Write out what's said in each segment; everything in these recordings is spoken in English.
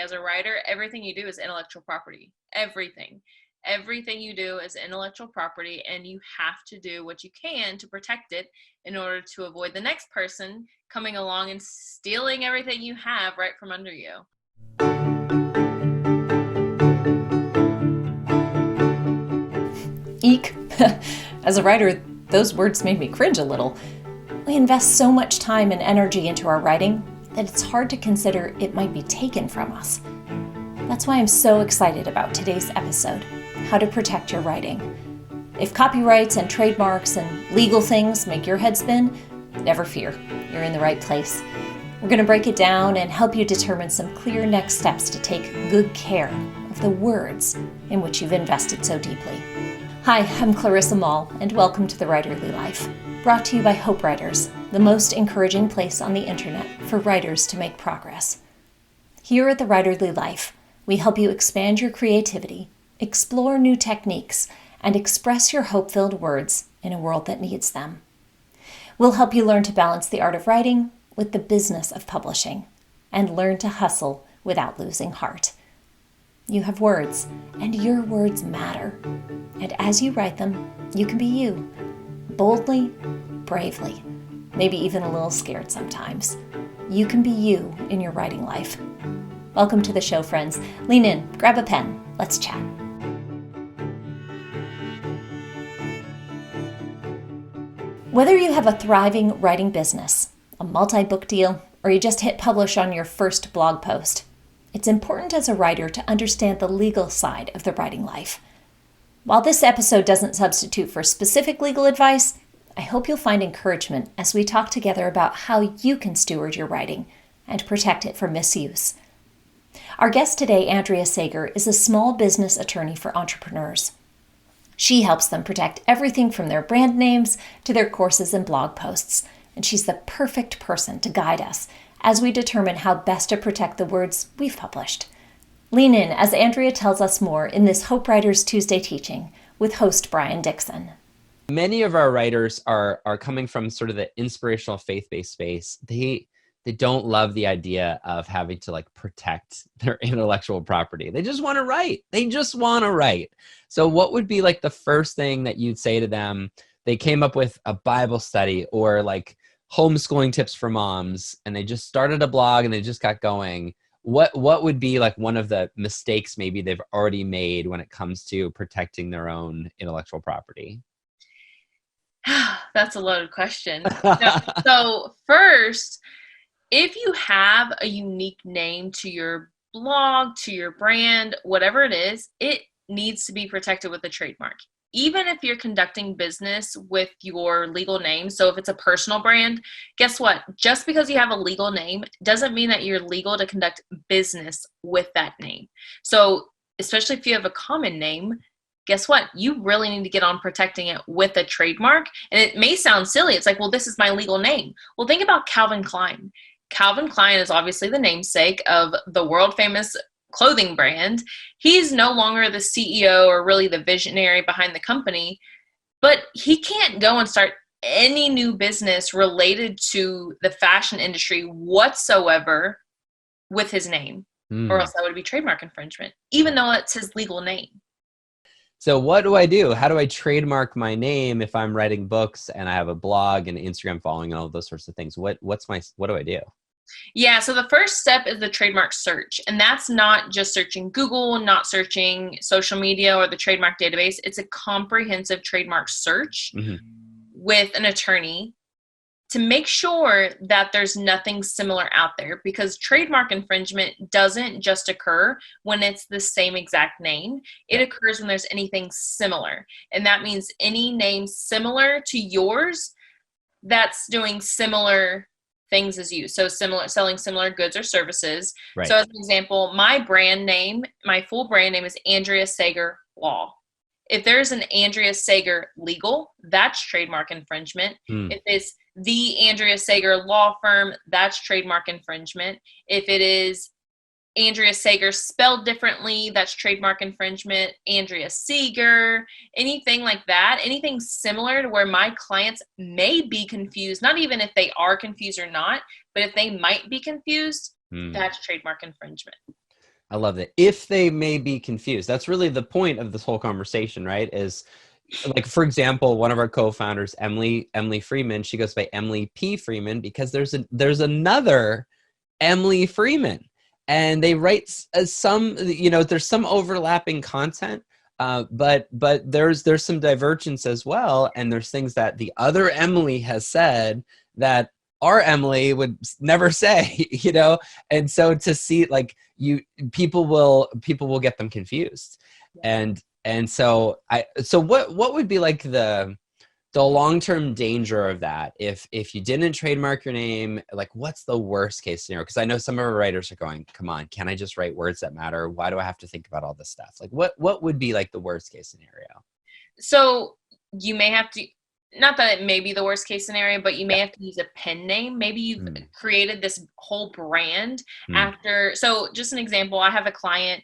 as a writer, everything you do is intellectual property. Everything you do is intellectual property, and you have to do what you can to protect it in order to avoid the next person coming along and stealing everything you have right from under you. Eek. As a writer, those words made me cringe a little. We invest so much time and energy into our writing that it's hard to consider it might be taken from us. That's why I'm so excited about today's episode, How to Protect Your Writing. If copyrights and trademarks and legal things make your head spin, never fear, you're in the right place. We're going to break it down and help you determine some clear next steps to take good care of the words in which you've invested so deeply. Hi, I'm Clarissa Moll, and welcome to The Writerly Life, brought to you by Hope Writers, the most encouraging place on the internet for writers to make progress. Here at The Writerly Life, we help you expand your creativity, explore new techniques, and express your hope-filled words in a world that needs them. We'll help you learn to balance the art of writing with the business of publishing, and learn to hustle without losing heart. You have words, and your words matter. And as you write them, you can be you, boldly, bravely, maybe even a little scared sometimes. You can be you in your writing life. Welcome to the show, friends. Lean in, grab a pen, let's chat. Whether you have a thriving writing business, a multi-book deal, or you just hit publish on your first blog post, it's important as a writer to understand the legal side of the writing life. While this episode doesn't substitute for specific legal advice, I hope you'll find encouragement as we talk together about how you can steward your writing and protect it from misuse. Our guest today, Andrea Sager, is a small business attorney for entrepreneurs. She helps them protect everything from their brand names to their courses and blog posts, and she's the perfect person to guide us as we determine how best to protect the words we've published. Lean in as Andrea tells us more in this Hope Writers Tuesday teaching with host Brian Dixon. Many of our writers are coming from sort of the inspirational faith-based space. They don't love the idea of having to protect their intellectual property. They just want to write. So what would be the first thing that you'd say to them? They came up with a Bible study or homeschooling tips for moms, and they just started a blog and they just got going. What would be one of the mistakes maybe they've already made when it comes to protecting their own intellectual property? That's a loaded question. So first, if you have a unique name to your blog, to your brand, whatever it is, it needs to be protected with a trademark. Even if you're conducting business with your legal name, so if it's a personal brand, guess what? Just because you have a legal name doesn't mean that you're legal to conduct business with that name. So especially if you have a common name, guess what? You really need to get on protecting it with a trademark. And it may sound silly. It's well, this is my legal name. Well, think about Calvin Klein. Calvin Klein is obviously the namesake of the world famous clothing brand. He's no longer the CEO or really the visionary behind the company, but he can't go and start any new business related to the fashion industry whatsoever with his name, or else that would be trademark infringement, even though it's his legal name. So what do I do? How do I trademark my name if I'm writing books and I have a blog and Instagram following and all those sorts of things? What do I do? Yeah, so the first step is the trademark search. And that's not just searching Google, not searching social media or the trademark database. It's a comprehensive trademark search with an attorney to make sure that there's nothing similar out there, because trademark infringement doesn't just occur when it's the same exact name. It occurs when there's anything similar. And that means any name similar to yours that's doing similar things as you. So selling similar goods or services. Right. So as an example, my brand name, my full brand name is Andrea Sager Law. If there's an Andrea Sager Legal, that's trademark infringement. If it's the Andrea Sager Law Firm, that's trademark infringement. If it is Andrea Sager spelled differently, that's trademark infringement. Andrea Seeger, anything like that, anything similar to where my clients may be confused, not even if they are confused or not, but if they might be confused, that's trademark infringement. I love it. If they may be confused, that's really the point of this whole conversation, right? Is like, for example, one of our co-founders, Emily Freeman, she goes by Emily P. Freeman because there's another Emily Freeman, and they write some, there's some overlapping content, but there's some divergence as well, and there's things that the other Emily has said that our Emily would never say, and so to see like people will get them confused, and so what would be like the long-term danger of that if you didn't trademark your name? Like, what's the worst case scenario? Because I know some of our writers are going, come on, can I just write words that matter? Why do I have to think about all this stuff? Like, what would be like the worst case scenario? So you may have to, not that it may be the worst case scenario, but you may have to use a pen name. Maybe you've created this whole brand after. So just an example, I have a client.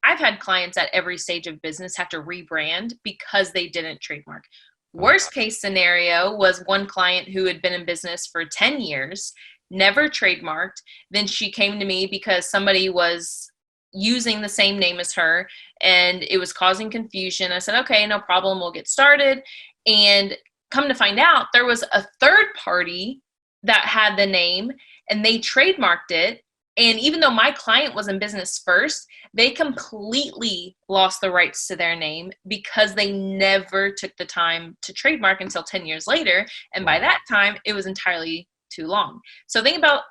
I've had clients at every stage of business have to rebrand because they didn't trademark. Worst case scenario was one client who had been in business for 10 years, never trademarked. Then she came to me because somebody was using the same name as her and it was causing confusion. I said, okay, no problem. We'll get started. And come to find out, there was a third party that had the name and they trademarked it. And even though my client was in business first, they completely lost the rights to their name because they never took the time to trademark until 10 years later. And by that time, it was entirely too long. So think about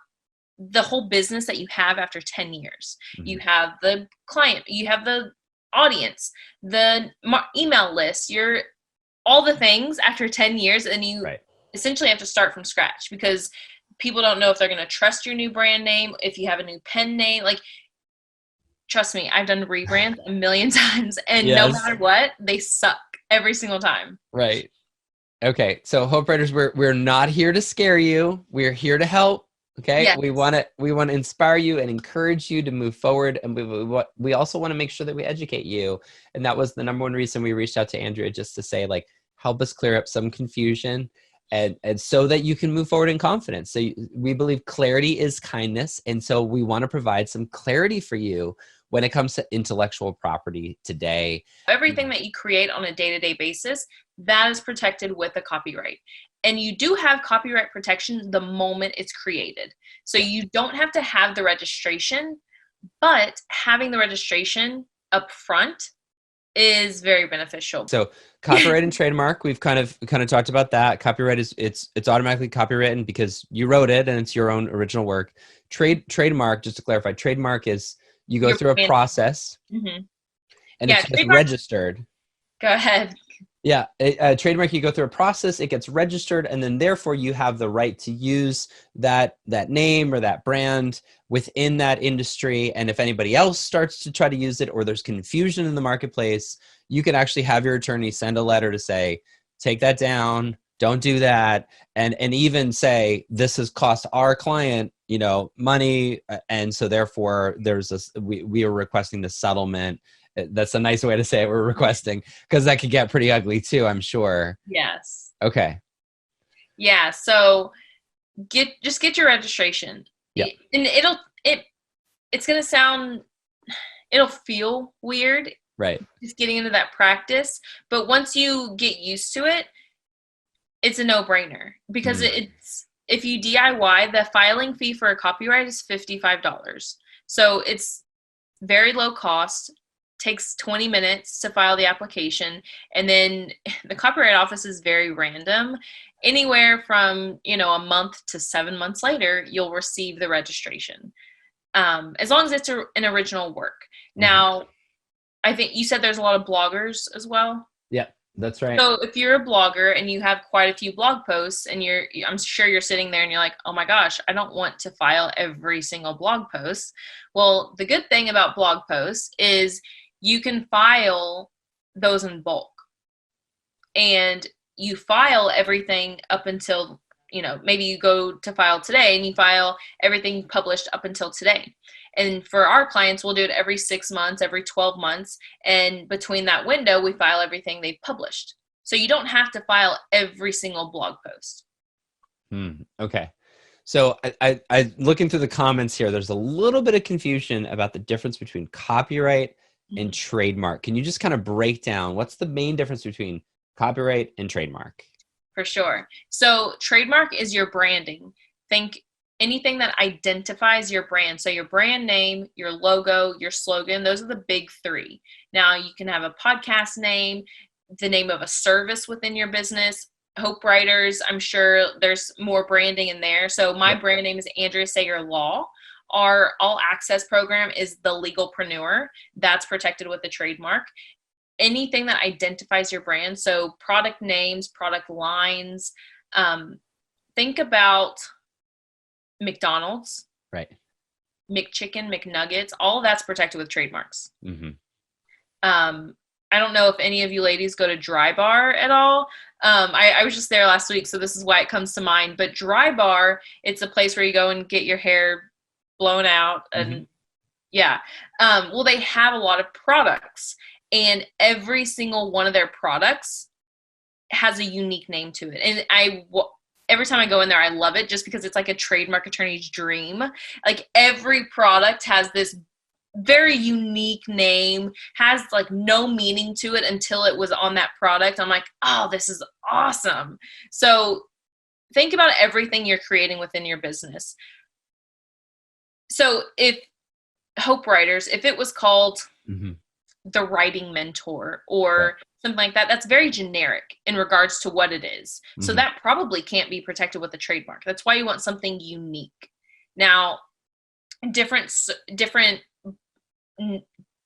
the whole business that you have after 10 years. You have the client, you have the audience, the email list, all the things after 10 years, and you essentially have to start from scratch because people don't know if they're going to trust your new brand name, if you have a new pen name. Like, trust me, I've done rebrands a million times, and no matter what, they suck every single time. Right. Okay. So Hope Writers, we're not here to scare you. We're here to help. Okay. Yes. We want to inspire you and encourage you to move forward. And we also want to make sure that we educate you. And that was the number one reason we reached out to Andrea, just to say, like, help us clear up some confusion and so that you can move forward in confidence. So we believe clarity is kindness. And so we want to provide some clarity for you when it comes to intellectual property today. Everything that you create on a day-to-day basis, that is protected with a copyright. And you do have copyright protection the moment it's created. So you don't have to have the registration, but having the registration up front is very beneficial. So copyright and trademark, we've kind of talked about that. Copyright is it's automatically copywritten because you wrote it and it's your own original work. Trademark, just to clarify, trademark is you go through a process and it's just registered. Go ahead. Yeah, trademark, you go through a process, it gets registered, and then therefore you have the right to use that name or that brand within that industry. And if anybody else starts to try to use it or there's confusion in the marketplace, you can actually have your attorney send a letter to say, take that down, don't do that, and even say, this has cost our client, money, and so therefore we are requesting the settlement. That's a nice way to say it. We're requesting, because that could get pretty ugly too, I'm sure. Yes. Okay. Yeah. So get your registration. Yeah. And it's going to sound, it'll feel weird. Right. Just getting into that practice. But once you get used to it, it's a no-brainer because if you DIY, the filing fee for a copyright is $55. So it's very low cost. Takes 20 minutes to file the application, and then the Copyright Office is very random. Anywhere from a month to 7 months later, you'll receive the registration, as long as it's an original work. Now, I think you said there's a lot of bloggers as well. Yeah, that's right. So if you're a blogger and you have quite a few blog posts, and I'm sure you're sitting there and you're like, oh my gosh, I don't want to file every single blog post. Well, the good thing about blog posts is you can file those in bulk, and you file everything up until, maybe you go to file today and you file everything published up until today. And for our clients, we'll do it every 6 months, every 12 months. And between that window, we file everything they've published. So you don't have to file every single blog post. Okay. So I looking through the comments here, there's a little bit of confusion about the difference between copyright and trademark. Can you just kind of break down what's the main difference between copyright and trademark? For sure. So trademark is your branding. Think anything that identifies your brand. So your brand name, your logo, your slogan, those are the big three. Now you can have a podcast name, the name of a service within your business. Hope Writers, I'm sure there's more branding in there. So my brand name is Andrea Sager Law. Our all access program is the Legalpreneur. That's protected with the trademark. Anything that identifies your brand. So product names, product lines. Think about McDonald's, right? McChicken, McNuggets, all of that's protected with trademarks. Mm-hmm. I don't know if any of you ladies go to Dry Bar at all. I was just there last week, so this is why it comes to mind. But Dry Bar, it's a place where you go and get your hair blown out. And well, they have a lot of products, and every single one of their products has a unique name to it. And every time I go in there, I love it just because it's like a trademark attorney's dream. Like every product has this very unique name, has like no meaning to it until it was on that product. I'm like, oh, this is awesome. So think about everything you're creating within your business. So if Hope Writers, if it was called the Writing Mentor or something like that, that's very generic in regards to what it is. So that probably can't be protected with a trademark. That's why you want something unique. Now, different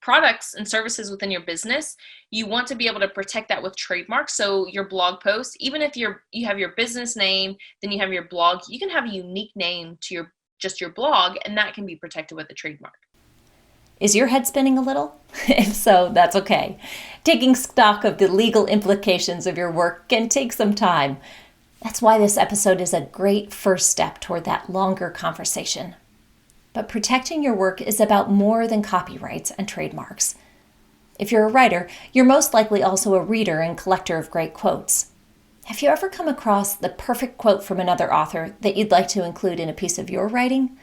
products and services within your business, you want to be able to protect that with trademarks. So your blog post, even if you have your business name, then you have your blog, you can have a unique name to your blog, and that can be protected with a trademark. Is your head spinning a little? If so, that's okay. Taking stock of the legal implications of your work can take some time. That's why this episode is a great first step toward that longer conversation. But protecting your work is about more than copyrights and trademarks. If you're a writer, you're most likely also a reader and collector of great quotes. Have you ever come across the perfect quote from another author that you'd like to include in a piece of your writing?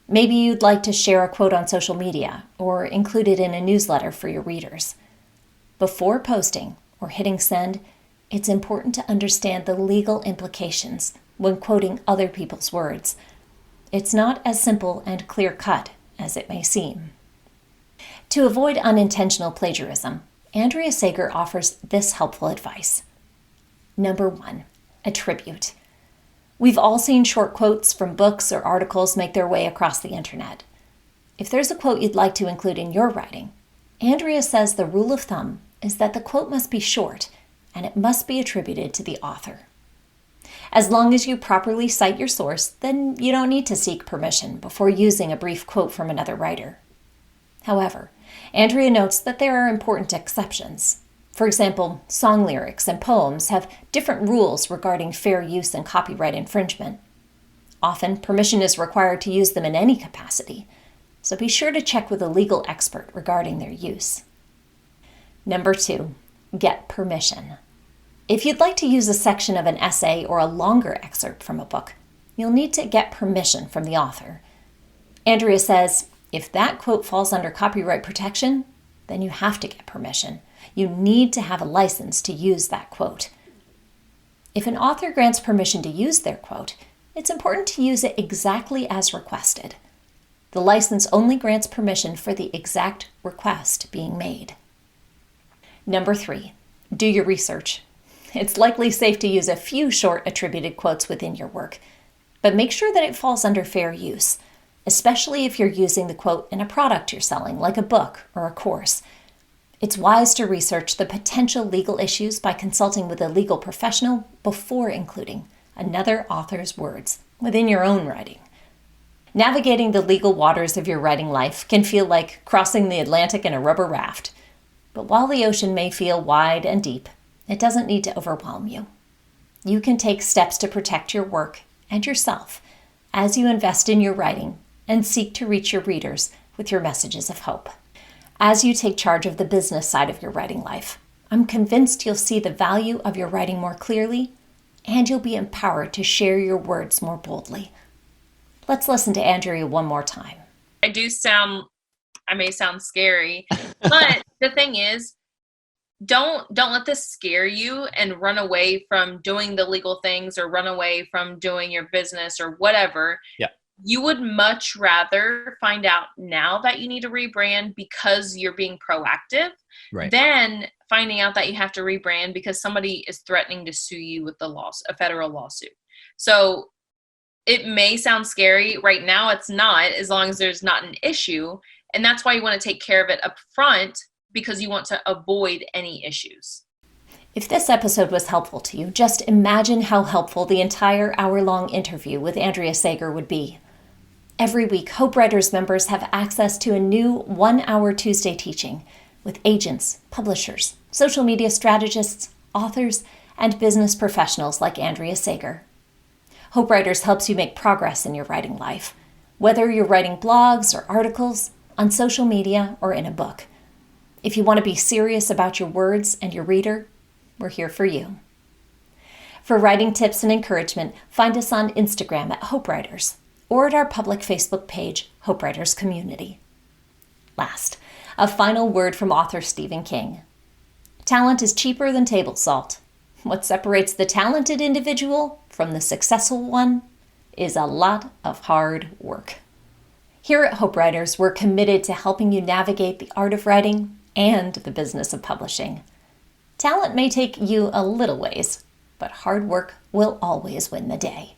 Maybe you'd like to share a quote on social media or include it in a newsletter for your readers. Before posting or hitting send, it's important to understand the legal implications when quoting other people's words. It's not as simple and clear-cut as it may seem. To avoid unintentional plagiarism, Andrea Sager offers this helpful advice. Number 1, attribute. We've all seen short quotes from books or articles make their way across the internet. If there's a quote you'd like to include in your writing, Andrea says the rule of thumb is that the quote must be short and it must be attributed to the author. As long as you properly cite your source, then you don't need to seek permission before using a brief quote from another writer. However, Andrea notes that there are important exceptions. For example, song lyrics and poems have different rules regarding fair use and copyright infringement. Often, permission is required to use them in any capacity, so be sure to check with a legal expert regarding their use. Number 2, get permission. If you'd like to use a section of an essay or a longer excerpt from a book, you'll need to get permission from the author. Andrea says, if that quote falls under copyright protection, then you have to get permission. You need to have a license to use that quote. If an author grants permission to use their quote, it's important to use it exactly as requested. The license only grants permission for the exact request being made. Number 3, do your research. It's likely safe to use a few short attributed quotes within your work, but make sure that it falls under fair use, especially if you're using the quote in a product you're selling, like a book or a course. It's wise to research the potential legal issues by consulting with a legal professional before including another author's words within your own writing. Navigating the legal waters of your writing life can feel like crossing the Atlantic in a rubber raft. But while the ocean may feel wide and deep, it doesn't need to overwhelm you. You can take steps to protect your work and yourself as you invest in your writing and seek to reach your readers with your messages of hope. As you take charge of the business side of your writing life, I'm convinced you'll see the value of your writing more clearly, and you'll be empowered to share your words more boldly. Let's listen to Andrea one more time. I may sound scary, but the thing is, don't let this scare you and run away from doing the legal things or run away from doing your business or whatever. Yeah. You would much rather find out now that you need to rebrand because you're being proactive than finding out that you have to rebrand because somebody is threatening to sue you with a federal lawsuit. So it may sound scary. Right now it's not, as long as there's not an issue. And that's why you want to take care of it up front, because you want to avoid any issues. If this episode was helpful to you, just imagine how helpful the entire hour-long interview with Andrea Sager would be. Every week, Hope Writers members have access to a new 1-hour Tuesday teaching with agents, publishers, social media strategists, authors, and business professionals like Andrea Sager. Hope Writers helps you make progress in your writing life, whether you're writing blogs or articles, on social media, or in a book. If you want to be serious about your words and your reader, we're here for you. For writing tips and encouragement, find us on Instagram at Hope Writers or at our public Facebook page, Hope Writers Community. Last, a final word from author Stephen King. Talent is cheaper than table salt. What separates the talented individual from the successful one is a lot of hard work. Here at Hope Writers, we're committed to helping you navigate the art of writing and the business of publishing. Talent may take you a little ways, but hard work will always win the day.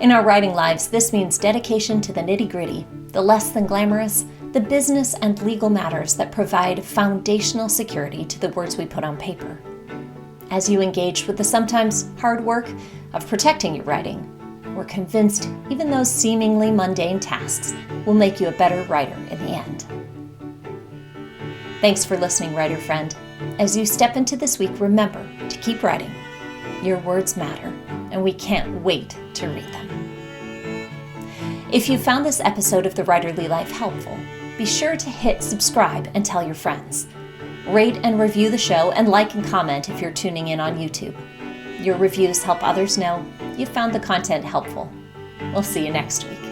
In our writing lives, this means dedication to the nitty-gritty, the less than glamorous, the business and legal matters that provide foundational security to the words we put on paper. As you engage with the sometimes hard work of protecting your writing, we're convinced even those seemingly mundane tasks will make you a better writer in the end. Thanks for listening, writer friend. As you step into this week, remember to keep writing. Your words matter, and we can't wait to read them. If you found this episode of The Writerly Life helpful, be sure to hit subscribe and tell your friends. Rate and review the show and like and comment if you're tuning in on YouTube. Your reviews help others know you found the content helpful. We'll see you next week.